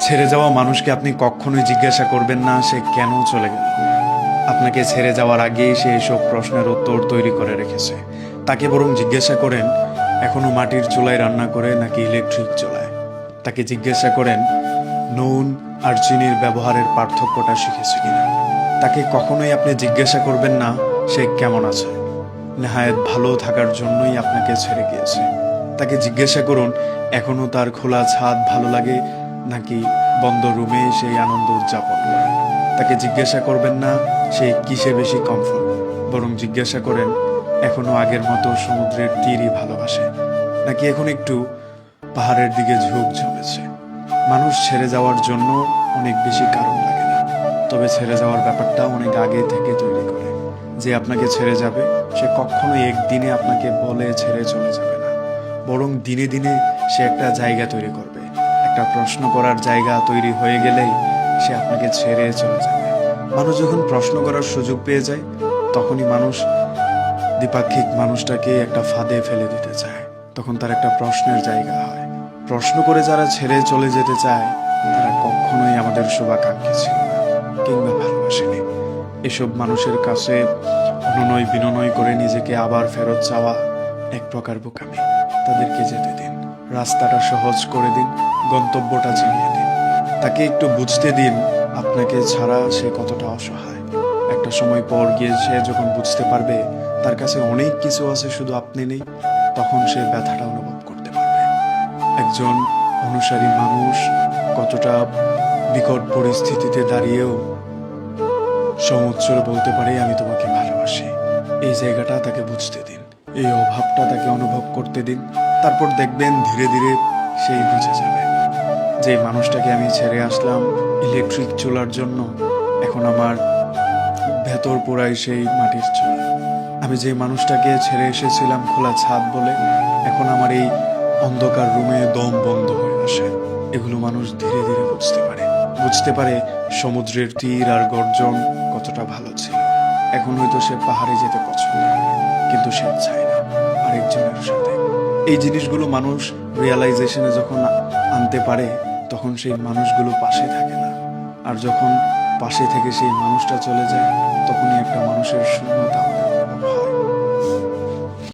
ছেড়ে যাওয়া মানুষকে আপনি কখনোই জিজ্ঞাসা করবেন না সে কেন চলে গেল। আপনাকে ছেড়ে যাওয়ার আগেই সে এসব প্রশ্নের উত্তর তৈরি করে রেখেছে। তাকে বরং জিজ্ঞাসা করেন এখনো মাটির চুলায় রান্না করে নাকি ইলেকট্রিক চুলায়। তাকে জিজ্ঞাসা করেন নুন আর চিনির ব্যবহারের পার্থক্যটা শিখেছে কিনা। তাকে কখনোই আপনি জিজ্ঞাসা করবেন না সে কেমন আছে। নেহায়েত ভালো থাকার জন্যই আপনাকে ছেড়ে গিয়েছে। তাকে জিজ্ঞাসা করুন এখনো তার খোলা ছাদ ভালো লাগে নাকি বন্ধ রুমে সেই আনন্দ উদযাপন করে। তাকে জিজ্ঞাসা করবেন না সে কিসে বেশি কমফোর্ট, বরং জিজ্ঞাসা করেন এখনো আগের মতো সমুদ্রের তীরই ভালোবাসে নাকি এখন একটু পাহাড়ের দিকে ঝোঁক জমেছে। মানুষ ছেড়ে যাওয়ার জন্য অনেক বেশি কারণ লাগে না, তবে ছেড়ে যাওয়ার ব্যাপারটা অনেক আগে থেকে তৈরি করে। যে আপনাকে ছেড়ে যাবে সে কখনোই একদিনে আপনাকে বলে ছেড়ে চলে যাবে না, বরং দিনে দিনে সে একটা জায়গা তৈরি করবে। একটা প্রশ্ন করার জায়গা তৈরি হয়ে গেলেই সে আপনাকে ছেড়ে চলে যাবে। মানুষ যখন প্রশ্ন করার সুযোগ পেয়ে যায় তখনই মানুষ দ্বিপাক্ষিক মানুষটাকে একটা ফাঁদে ফেলে দিতে চায়। তখন তার একটা প্রশ্নের জায়গা হয়। প্রশ্ন করে যারা ছেড়ে চলে যেতে চায় তারা কখনোই আমাদের শুভাকাঙ্ক্ষী ছিল না কিংবা ভালোবাসেনি। এসব মানুষের কাছে অনুনয় বিনয় করে নিজেকে আবার ফেরত চাওয়া এক প্রকার বোকামি। তাদেরকে যেতে দিন, রাস্তাটা সহজ করে দিন, গন্তব্যটা চিনিয়ে দিন। তাকে একটু বুঝতে দিন আপনাকে ছাড়া সে কতটা অসহায়। একটা সময় পর গিয়ে সে যখন বুঝতে পারবে তার কাছে অনেক কিছু আছে শুধু আপনি নেই, তখন সে ব্যথাটা অনুভব করতে পারবে। একজন অনুসারী মানুষ কতটা বিকট পরিস্থিতিতে দাঁড়িয়েও সমুচ্চরে বলতে পারে আমি তোমাকে ভালোবাসি। এই জায়গাটা তাকে বুঝতে দিন, এই অভাবটা তাকে অনুভব করতে দিন। তারপর দেখবেন ধীরে ধীরে সেই বুঝে যাবে যে মানুষটাকে আমি ছেড়ে আসলাম ইলেকট্রিক চুলার জন্য, এখন আমার ভেতর পোড়াই সেই মাটির চুলা। আমি যে মানুষটাকে ছেড়ে এসেছিলাম খোলা ছাদ বলে, এখন আমার এই অন্ধকার রুমে দম বন্ধ হয়ে আসে। এগুলো মানুষ ধীরে ধীরে বুঝতে পারে সমুদ্রের তীর আর গর্জন কতটা ভালো ছিল। এখন হয়তো সে পাহাড়ে যেতে পছন্দ করে, কিন্তু সে চায় না আরেকজনের সাথে। এই জিনিসগুলো মানুষ রিয়ালাইজেশনে যখন আনতে পারে তখন সেই মানুষগুলো পাশে থাকে না। আর যখন পাশে থেকে সেই মানুষটা চলে যায় তখনই একটা মানুষের শূন্যতা